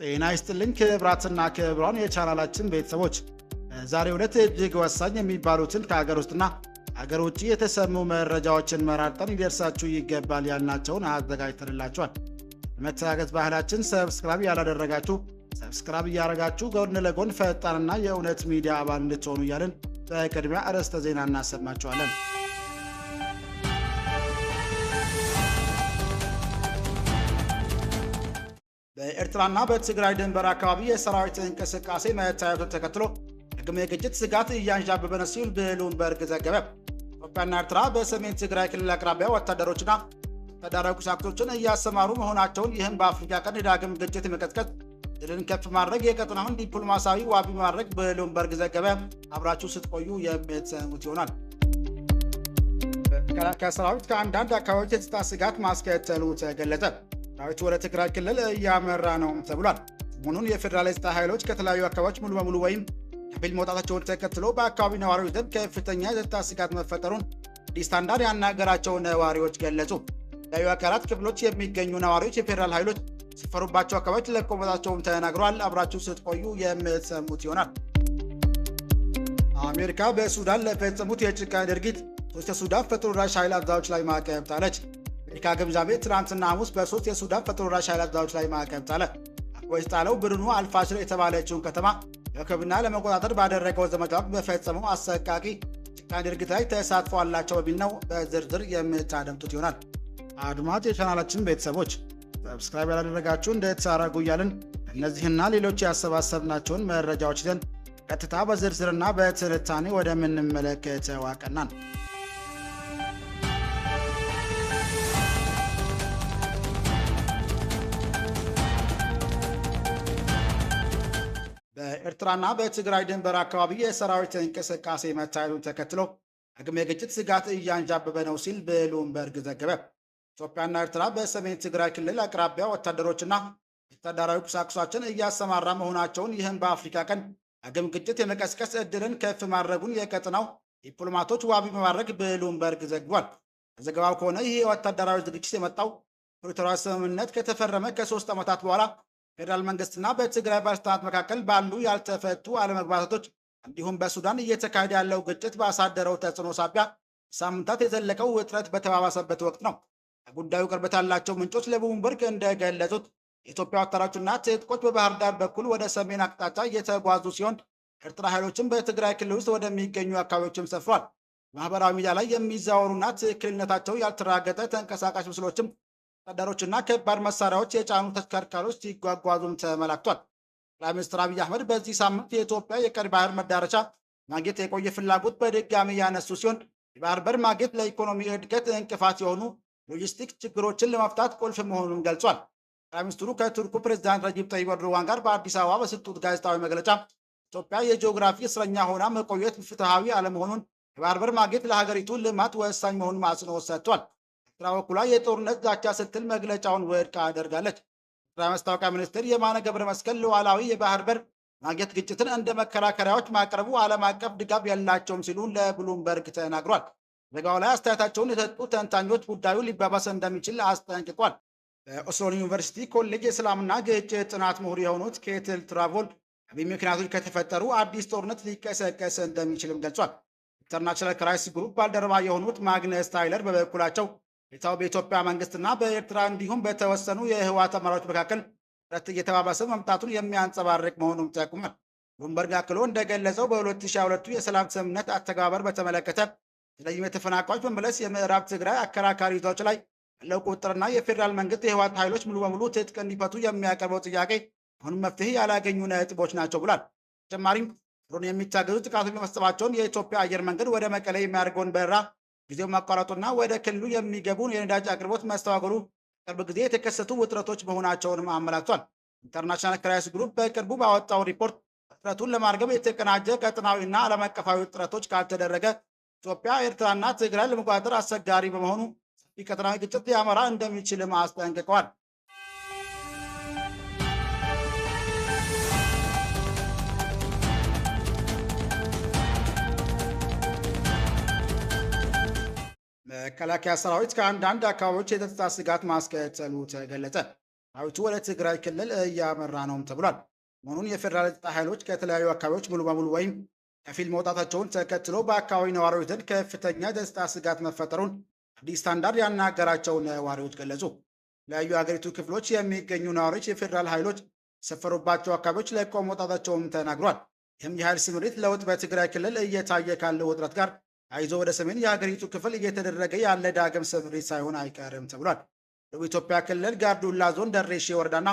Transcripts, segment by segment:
ጤና ይስጥልኝ ክብራትና ክብሯን የቻናላችን ቤተሰቦች፣ ዛሬ ዕለት እጅግ ወሳኝ የሚባሉትን ከሀገር ውስጥና ሀገር ውጭ የተሰሙ መረጃዎችን መራርጠን ይደርሳችሁ ይገባል ያልናቸውን አዘጋጅተንላችኋል። በመተጋገዝ ባህላችን ሰብስክራይብ ያላደረጋችሁ ሰብስክራይብ እያደረጋችሁ ጎን ለጎን ፈጣንና የእውነት ሚዲያ አባል እንድትሆኑ እያልን በቅድሚያ አርዕስተ ዜና እናሰማችኋለን። በኤርትራና በትግራይ ድንበር አካባቢ የሰራዊት እንቅስቃሴ መታየቱን ተከትሎ ዳግም የግጭት ስጋት እያንዣበበ ነው ሲል ብሉምበርግ ዘገበ። ኢትዮጵያና ኤርትራ በሰሜን ትግራይ ክልል አቅራቢያ ወታደሮችና ወታደራዊ ቁሳቁሶችን እያሰማሩ መሆናቸውን፣ ይህም በአፍሪካ ቀንድ ዳግም ግጭት የመቀስቀስ ድልን ከፍ ማድረግ የቀጠናውን ዲፕሎማሲያዊ ዋቢ ማድረግ ብሉምበርግ ዘገበ። አብራችሁ ስትቆዩ የምትሰሙት ይሆናል። መከላከያ ሰራዊት ከአንዳንድ አካባቢዎች የጸጥታ ስጋት ማስከተሉ ተገለጸ። ሰራዊቱ ወደ ትግራይ ክልል እያመራ ነው ተብሏል። ሰሞኑን የፌዴራል የጸጥታ ኃይሎች ከተለያዩ አካባቢዎች ሙሉ በሙሉ ወይም ከፊል መውጣታቸውን ተከትሎ በአካባቢ ነዋሪዎች ዘንድ ከፍተኛ የጸጥታ ስጋት መፈጠሩን አዲስ ስታንዳርድ ያናገራቸው ነዋሪዎች ገለጹ። የተለያዩ አካላት ክፍሎች የሚገኙ ነዋሪዎች የፌዴራል ኃይሎች ሲፈሩባቸው አካባቢዎች ለቀው መውጣታቸውን ተናግረዋል። አብራችሁ ስትቆዩ የምትሰሙት ይሆናል። አሜሪካ በሱዳን ለፈጸሙት የጭካኔ ድርጊት 3 የሱዳን ፈጥኖ ደራሽ ኃይል አዛዦች ላይ ማዕቀብ ጣለች። አሜሪካ ግምጃ ቤት ትናንትና ሐሙስ በ3 የሱዳን ፈጥኖ ደራሽ ኃይል አዛዦች ላይ ማዕቀብ ጣለ። ማዕቀቡ የጣለው ቡድኑ አልፋሽር የተባለችውን ከተማ ለመከብና ለመቆጣጠር ባደረገው ዘመቻ ወቅት በፈጸመው አሰቃቂ ጭካኔ ድርጊት ላይ ተሳትፎ አላቸው በሚል ነው። በዝርዝር የምታደምጡት ይሆናል። አድማጭ የቻናላችን ቤተሰቦች ሰብስክራይብ ያላደረጋችሁ እንድታደርጉ እያልን እነዚህና ሌሎች ያሰባሰብናቸውን መረጃዎች ይዘን ቀጥታ በዝርዝርና በትንታኔ ወደምንመለከተው አቀናን። በኤርትራና በትግራይ ድንበር አካባቢ የሰራዊት እንቅስቃሴ መታየቱን ተከትሎ ዳግም የግጭት ስጋት እያንዣበበ ነው ሲል ብሉምበርግ ዘገበ። ኢትዮጵያና ኤርትራ በሰሜን ትግራይ ክልል አቅራቢያ ወታደሮችና ወታደራዊ ቁሳቁሶችን እያሰማራ መሆናቸውን፣ ይህም በአፍሪካ ቀንድ ዳግም ግጭት የመቀስቀስ ዕድልን ከፍ ማድረጉን የቀጠናው ዲፕሎማቶች ዋቢ በማድረግ ብሉምበርግ ዘግቧል። ከዘገባው ከሆነ ይህ የወታደራዊ ዝግጅት የመጣው ፕሪቶሪያ ስምምነት ከተፈረመ ከ3 ዓመታት በኋላ ፌዴራል መንግስትና በትግራይ ባለስልጣናት መካከል ባሉ ያልተፈቱ አለመግባባቶች እንዲሁም በሱዳን እየተካሄደ ያለው ግጭት ባሳደረው ተጽዕኖ ሳቢያ ሳምንታት የዘለቀው ውጥረት በተባባሰበት ወቅት ነው። ጉዳዩ ቅርበት ያላቸው ምንጮች ለብሉምበርግ እንደገለጹት የኢትዮጵያ ወታደሮችና ትጥቆች በባህር ዳር በኩል ወደ ሰሜን አቅጣጫ እየተጓዙ ሲሆን፣ ኤርትራ ኃይሎችም በትግራይ ክልል ውስጥ ወደሚገኙ አካባቢዎችም ሰፍሯል። ማህበራዊ ሚዲያ ላይ የሚዘዋወሩና ትክክልነታቸው ያልተረጋገጠ ተንቀሳቃሽ ምስሎችም ወታደሮችና ከባድ መሳሪያዎች የጫኑ ተሽከርካሪዎች ሲጓጓዙም ተመላክቷል። ጠቅላይ ሚኒስትር አብይ አህመድ በዚህ ሳምንት የኢትዮጵያ የቀይ ባህር መዳረሻ ማግኘት የቆየ ፍላጎት በድጋሚ ያነሱ ሲሆን፣ የባህር በር ማግኘት ለኢኮኖሚ እድገት እንቅፋት የሆኑ ሎጂስቲክ ችግሮችን ለመፍታት ቁልፍ መሆኑን ገልጿል። ጠቅላይ ሚኒስትሩ ከቱርኩ ፕሬዝዳንት ረጂብ ጠይብ ኤርዶጋን ጋር በአዲስ አበባ በሰጡት ጋዜጣዊ መግለጫ ኢትዮጵያ የጂኦግራፊ እስረኛ ሆና መቆየት ፍትሐዊ አለመሆኑን፣ የባህር በር ማግኘት ለሀገሪቱ ልማት ወሳኝ መሆኑን አጽንኦት ሰጥቷል። ኤርትራ በኩሏ የጦርነት ዛቻ ስትል መግለጫውን ውድቅ አደርጋለች። ኤርትራ ማስታወቂያ ሚኒስትር የማነ ገብረ መስቀል ሉዓላዊ የባህር በር ማግኘት ግጭትን እንደ መከራከሪያዎች ማቅረቡ ዓለም አቀፍ ድጋፍ የላቸውም ሲሉ ለብሉምበርግ ተናግሯል። ዘገባው ላይ አስተያየታቸውን የሰጡ ተንታኞች ጉዳዩ ሊባባስ እንደሚችል አስጠንቅቋል። በኦስሎ ዩኒቨርሲቲ ኮሌጅ የሰላምና ግጭት ጥናት ምሁር የሆኑት ኬትል ትራቮል በዚህ ምክንያቶች ከተፈጠሩ አዲስ ጦርነት ሊቀሰቀስ እንደሚችልም ገልጿል። ኢንተርናሽናል ክራይሲስ ግሩፕ ባልደረባ የሆኑት ማግነስ ታይለር በበኩላቸው ሁኔታው በኢትዮጵያ መንግስትና በኤርትራ እንዲሁም በተወሰኑ የህወሓት አመራሮች መካከል ጥረት እየተባባሰ መምጣቱን የሚያንጸባርቅ መሆኑን ጠቁሟል። ብሉምበርግ አክሎ እንደገለጸው በ2022 የሰላም ስምምነት አተገባበር በተመለከተ በተለይም የተፈናቃዮች መመለስ፣ የምዕራብ ትግራይ አከራካሪ ይዞታዎች ላይ ያለው ቁጥጥርና የፌዴራል መንግስት የህወሓት ኃይሎች ሙሉ በሙሉ ትጥቅ እንዲፈቱ የሚያቀርበው ጥያቄ አሁንም መፍትሄ ያላገኙ ነጥቦች ናቸው ብሏል። በተጨማሪም ድሮን የሚታገዙ ጥቃቶች መፈጸማቸውን፣ የኢትዮጵያ አየር መንገድ ወደ መቀሌ የሚያደርገውን በረራ ጊዜው ማቋረጡና ወደ ክልሉ የሚገቡ የነዳጅ አቅርቦት መስተዋገሩ ቅርብ ጊዜ የተከሰቱ ውጥረቶች መሆናቸውንም አመላክቷል። ኢንተርናሽናል ክራይሲስ ግሩፕ በቅርቡ ባወጣው ሪፖርት ውጥረቱን ለማርገብ የተቀናጀ ቀጠናዊና ዓለም አቀፋዊ ጥረቶች ካልተደረገ ኢትዮጵያ፣ ኤርትራና ትግራይ ለመቆጣጠር አስቸጋሪ በመሆኑ ሰፊ ቀጠናዊ ግጭት ሊያመራ እንደሚችልም አስጠንቅቀዋል። መከላከያ ሰራዊት ከአንዳንድ አካባቢዎች የጸጥታ ስጋት ማስከተሉ ተገለጸ። ሰራዊቱ ወደ ትግራይ ክልል እያመራ ነውም ተብሏል። መሆኑን የፌዴራል ጸጥታ ኃይሎች ከተለያዩ አካባቢዎች ሙሉ በሙሉ ወይም ከፊል መውጣታቸውን ተከትሎ በአካባቢ ነዋሪዎች ዘንድ ከፍተኛ የጸጥታ ስጋት መፈጠሩን አዲስ ስታንዳርድ ያናገራቸው ነዋሪዎች ገለጹ። የተለያዩ የሀገሪቱ ክፍሎች የሚገኙ ነዋሪዎች የፌዴራል ኃይሎች የሰፈሩባቸው አካባቢዎች ለቀው መውጣታቸውም ተናግሯል። ይህም የኃይል ስምሪት ለውጥ በትግራይ ክልል እየታየ ካለው ውጥረት ጋር አይዞ ወደ ሰሜን የሀገሪቱ ክፍል እየተደረገ ያለ ዳግም ስምሪት ሳይሆን አይቀርም ተብሏል። ደቡብ ኢትዮጵያ ክልል ጋርዱላ ዞን ደሬሼ ወረዳና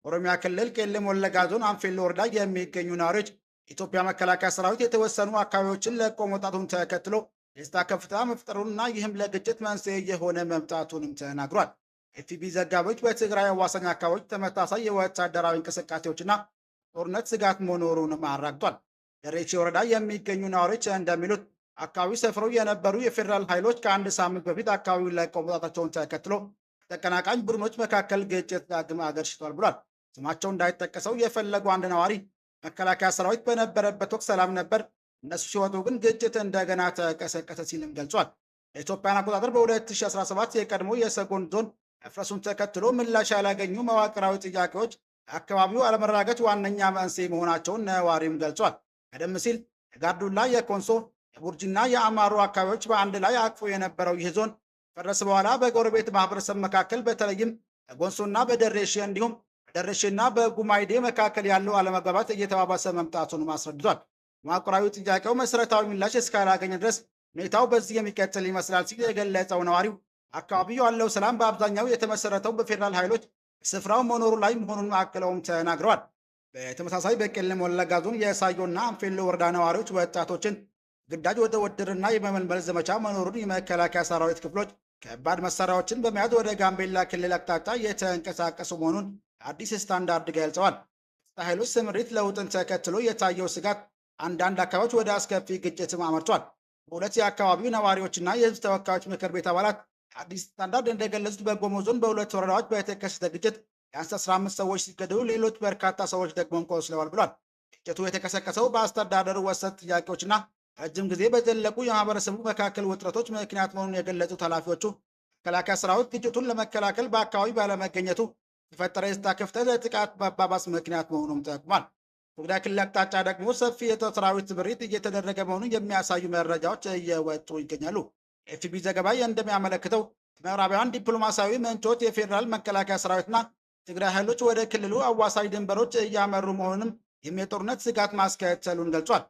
ኦሮሚያ ክልል ቄለም ወለጋ ዞን አንፌሎ ወረዳ የሚገኙ ነዋሪዎች የኢትዮጵያ መከላከያ ሰራዊት የተወሰኑ አካባቢዎችን ለቆ መውጣቱን ተከትሎ የጸጥታ ከፍታ መፍጠሩንና ይህም ለግጭት መንስኤ የሆነ መምጣቱንም ተናግሯል። ኤፍቢ ዘጋቢዎች በትግራይ አዋሳኝ አካባቢዎች ተመሳሳይ የወታደራዊ እንቅስቃሴዎችና ጦርነት ስጋት መኖሩንም አራግጧል። ደሬሼ ወረዳ የሚገኙ ነዋሪዎች እንደሚሉት አካባቢው ሰፍረው የነበሩ የፌዴራል ኃይሎች ከአንድ ሳምንት በፊት አካባቢውን ለቀው መውጣታቸውን ተከትሎ ተቀናቃኝ ቡድኖች መካከል ግጭት ዳግም አገርሽቷል ብሏል። ስማቸው እንዳይጠቀሰው የፈለጉ አንድ ነዋሪ መከላከያ ሰራዊት በነበረበት ወቅት ሰላም ነበር፣ እነሱ ሲወጡ ግን ግጭት እንደገና ተቀሰቀሰ ሲልም ገልጿል። የኢትዮጵያን አቆጣጠር በ2017 የቀድሞ የሰጎን ዞን መፍረሱን ተከትሎ ምላሽ ያላገኙ መዋቅራዊ ጥያቄዎች አካባቢው አለመረጋጋት ዋነኛ መንስኤ መሆናቸውን ነዋሪም ገልጿል። ቀደም ሲል የጋርዱላ፣ የኮንሶ፣ የቡርጂና የአማሮ አካባቢዎች በአንድ ላይ አቅፎ የነበረው ይህ ዞን ፈረስ በኋላ በጎረቤት ማህበረሰብ መካከል በተለይም በጎንሶና በደሬሼ እንዲሁም በደሬሼና በጉማይዴ መካከል ያለው አለመግባባት እየተባባሰ መምጣቱን አስረድቷል። መዋቅራዊ ጥያቄው መሰረታዊ ምላሽ እስካላገኘ ድረስ ሁኔታው በዚህ የሚቀጥል ይመስላል ሲል የገለጸው ነዋሪው አካባቢው ያለው ሰላም በአብዛኛው የተመሰረተው በፌዴራል ኃይሎች ስፍራው መኖሩ ላይ መሆኑን አክለውም ተናግረዋል። በተመሳሳይ በቄለም ወለጋ ዞን የሳዮና አንፌሎ ወረዳ ነዋሪዎች ወጣቶችን ግዳጅ ወደ ውትድርና የመመልመል ዘመቻ መኖሩን የመከላከያ ሰራዊት ክፍሎች ከባድ መሳሪያዎችን በመያዝ ወደ ጋምቤላ ክልል አቅጣጫ የተንቀሳቀሱ መሆኑን አዲስ ስታንዳርድ ገልጸዋል። ጸጥታ ኃይሎች ስምሪት ለውጥን ተከትሎ የታየው ስጋት አንዳንድ አካባቢዎች ወደ አስከፊ ግጭትም አመርቷል። በሁለት የአካባቢው ነዋሪዎችና የህዝብ ተወካዮች ምክር ቤት አባላት አዲስ ስታንዳርድ እንደገለጹት በጎሞ ዞን በሁለት ወረዳዎች በተከሰተ ግጭት ቢያንስ 15 ሰዎች ሲገደሉ ሌሎች በርካታ ሰዎች ደግሞ ቆስለዋል ብሏል። ግጭቱ የተቀሰቀሰው በአስተዳደሩ ወሰን ጥያቄዎችና ረጅም ጊዜ በዘለቁ የማህበረሰቡ መካከል ውጥረቶች ምክንያት መሆኑን የገለጹት ኃላፊዎቹ መከላከያ ሰራዊት ግጭቱን ለመከላከል በአካባቢ ባለመገኘቱ የተፈጠረ የጸጥታ ክፍተት ለጥቃት መባባስ ምክንያት መሆኑም ጠቁሟል። ትግራይ ክልል አቅጣጫ ደግሞ ሰፊ የጦር ሰራዊት ስምሪት እየተደረገ መሆኑን የሚያሳዩ መረጃዎች እየወጡ ይገኛሉ። ኤፍቢ ዘገባ እንደሚያመለክተው ምዕራባውያን ዲፕሎማሲያዊ ምንጮች የፌዴራል መከላከያ ሰራዊትና ትግራይ ኃይሎች ወደ ክልሉ አዋሳኝ ድንበሮች እያመሩ መሆኑንም የጦርነት ስጋት ማስከተሉን ገልጿል።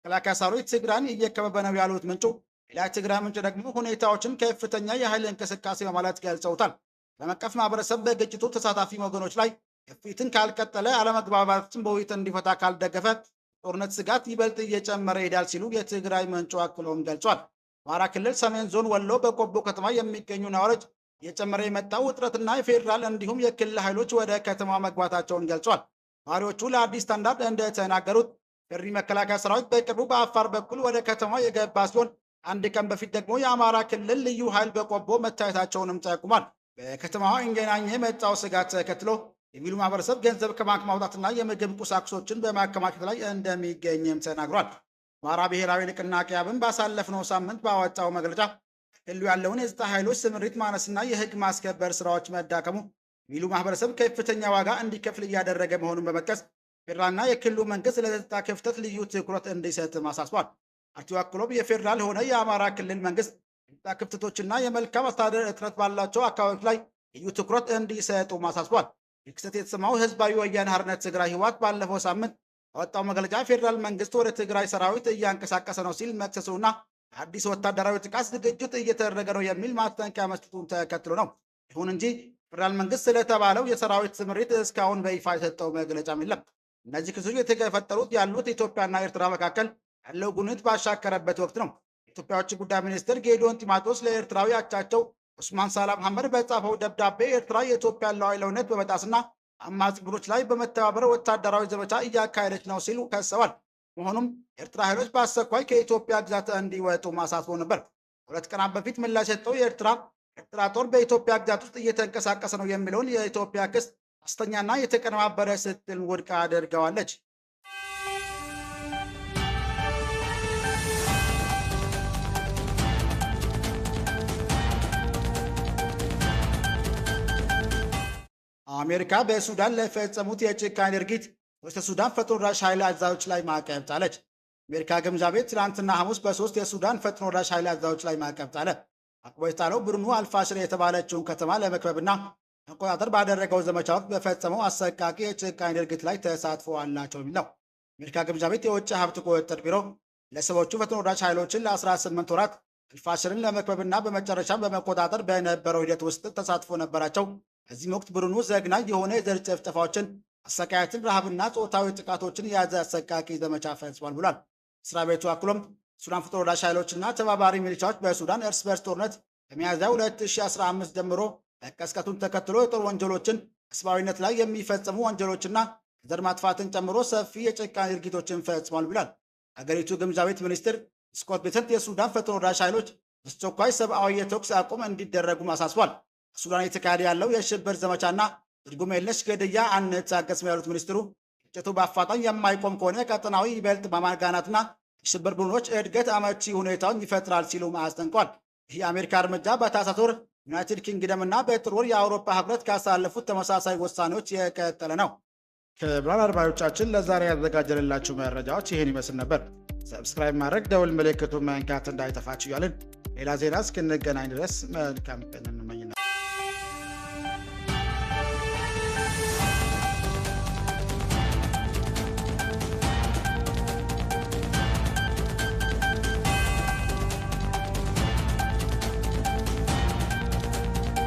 መከላከያ ሰራዊት ትግራይን እየከበበ ነው ያሉት ምንጩ ሌላ ትግራይ ምንጭ ደግሞ ሁኔታዎችን ከፍተኛ የኃይል እንቅስቃሴ በማለት ገልጸውታል። ዓለም አቀፍ ማህበረሰብ በግጭቱ ተሳታፊ ወገኖች ላይ ግፊትን ካልቀጠለ አለመግባባትን በውይይት እንዲፈታ ካልደገፈ ጦርነት ስጋት ይበልጥ እየጨመረ ይሄዳል ሲሉ የትግራይ ምንጩ አክለውም ገልጿል። አማራ ክልል ሰሜን ዞን ወሎ በቆቦ ከተማ የሚገኙ ነዋሪዎች እየጨመረ የመጣው ውጥረትና የፌዴራል እንዲሁም የክልል ኃይሎች ወደ ከተማ መግባታቸውን ገልጿል። ነዋሪዎቹ ለአዲስ ስታንዳርድ እንደተናገሩት የሪ መከላከያ ሰራዊት በቅርቡ በአፋር በኩል ወደ ከተማ የገባ ሲሆን አንድ ቀን በፊት ደግሞ የአማራ ክልል ልዩ ኃይል በቆቦ መታየታቸውንም ጠቁሟል። በከተማዋ እንገናኝ የመጣው ስጋት ተከትሎ የሚሉ ማህበረሰብ ገንዘብ ከባንክ ማውጣትና የምግብ ቁሳቁሶችን በማከማቸት ላይ እንደሚገኝም ተናግሯል። አማራ ብሔራዊ ንቅናቄ አብን ባሳለፍነው ሳምንት ባወጣው መግለጫ ክልሉ ያለውን የጸጥታ ኃይሎች ስምሪት ማነስና የህግ ማስከበር ስራዎች መዳከሙ የሚሉ ማህበረሰብ ከፍተኛ ዋጋ እንዲከፍል እያደረገ መሆኑን በመጥቀስ ፌዴራልና የክልሉ መንግስት ለጸጥታ ክፍተት ልዩ ትኩረት እንዲሰጥ አሳስቧል። ፓርቲው አክሎም የፌዴራል ሆነ የአማራ ክልል መንግስት የጸጥታ ክፍተቶችና የመልካም አስተዳደር እጥረት ባላቸው አካባቢዎች ላይ ልዩ ትኩረት እንዲሰጡ አሳስቧል። ይህ ክስተት የተሰማው ህዝባዊ ወያነ ሓርነት ትግራይ ህወሓት ባለፈው ሳምንት ያወጣው መግለጫ ፌዴራል መንግስት ወደ ትግራይ ሰራዊት እያንቀሳቀሰ ነው ሲል መክሰሱና አዲስ ወታደራዊ ጥቃት ዝግጅት እየተደረገ ነው የሚል ማስጠንቀቂያ መስጠቱን ተከትሎ ነው። ይሁን እንጂ ፌዴራል መንግስት ስለተባለው የሰራዊት ስምሪት እስካሁን በይፋ የሰጠው መግለጫም የለም። እነዚህ ክሶች የተፈጠሩት ያሉት ኢትዮጵያና ኤርትራ መካከል ያለው ግንኙነት ባሻከረበት ወቅት ነው። የኢትዮጵያ ውጭ ጉዳይ ሚኒስትር ጌዲዮን ጢሞቴዎስ ለኤርትራዊ አቻቸው ኡስማን ሳላ መሐመድ በጻፈው ደብዳቤ ኤርትራ የኢትዮጵያን ሉዓላዊነት በመጣስና አማጺ ቡድኖች ላይ በመተባበር ወታደራዊ ዘመቻ እያካሄደች ነው ሲሉ ከሰዋል። መሆኑም የኤርትራ ኃይሎች በአስቸኳይ ከኢትዮጵያ ግዛት እንዲወጡ አሳስቦ ነበር። ሁለት ቀናት በፊት ምላሽ የሰጠው የኤርትራ ጦር በኢትዮጵያ ግዛት ውስጥ እየተንቀሳቀሰ ነው የሚለውን የኢትዮጵያ ክስ ሐሰተኛና የተቀነባበረ ስትል ውድቅ አድርገዋለች። አሜሪካ በሱዳን ለፈጸሙት የጭካኔ ድርጊት ሱዳን ፈጥኖ ደራሽ ኃይል አዛዦች ላይ ማዕቀብ ጣለች። አሜሪካ ግምጃ ቤት ትናንትና ሐሙስ በ3 የሱዳን ፈጥኖ ደራሽ ኃይል አዛዦች ላይ ማዕቀብ ጣለ። ማዕቀቡ የጣለው ቡድኑ አልፋሽር የተባለችውን ከተማ ለመክበብና መቆጣጠር ባደረገው ዘመቻ ወቅት በፈጸመው አሰቃቂ የጭካኔ ድርጊት ላይ ተሳትፎ አላቸው የሚል ነው። አሜሪካ ግምጃ ቤት የውጭ ሀብት ቁጥጥር ቢሮ ግለሰቦቹ ፈጥኖ ደራሽ ኃይሎችን ለ18 ወራት አልፋሽርን ለመክበብና በመጨረሻም በመቆጣጠር በነበረው ሂደት ውስጥ ተሳትፎ ነበራቸው። በዚህም ወቅት ቡድኑ ዘግናኝ የሆነ የዘር ጭፍጨፋዎችን፣ አሰቃየትን፣ ረሃብና ጾታዊ ጥቃቶችን የያዘ አሰቃቂ ዘመቻ ፈጽሟል ብሏል። መስሪያ ቤቱ አክሎም ሱዳን ፈጥኖ ደራሽ ኃይሎችና ተባባሪ ሚሊሻዎች በሱዳን እርስ በርስ ጦርነት ከሚያዝያ 2015 ጀምሮ መቀስቀሱን ተከትሎ የጦር ወንጀሎችን፣ በሰብአዊነት ላይ የሚፈጸሙ ወንጀሎችና ዘር ማጥፋትን ጨምሮ ሰፊ የጭካኔ ድርጊቶችን ፈጽሟል ብሏል። አገሪቱ ግምጃ ቤት ሚኒስትር ስኮት ቤሰንት የሱዳን ፈጥኖ ደራሽ ኃይሎች አስቸኳይ ሰብአዊ የተኩስ አቁም እንዲደረጉም አሳስቧል። በሱዳን የተካሄደ ያለው የሽብር ዘመቻና ትርጉም የለሽ ግድያ አንታገስም ያሉት ሚኒስትሩ ግጭቱ በአፋጣኝ የማይቆም ከሆነ ቀጠናዊ ይበልጥ ማጋናትና የሽብር ቡድኖች እድገት አመቺ ሁኔታውን ይፈጥራል ሲሉ አስጠንቋል። ይህ የአሜሪካ እርምጃ በታህሳስ ወር ዩናይትድ ኪንግደም እና በጥር ወር የአውሮፓ ህብረት ካሳለፉት ተመሳሳይ ውሳኔዎች የቀጠለ ነው። ክቡራን አድማጮቻችን ለዛሬ ያዘጋጀንላችሁ መረጃዎች ይህን ይመስል ነበር። ሰብስክራይብ ማድረግ፣ ደውል ምልክቱን መንካት እንዳይጠፋችሁ እያልን ሌላ ዜና እስክንገናኝ ድረስ መልካም ቀን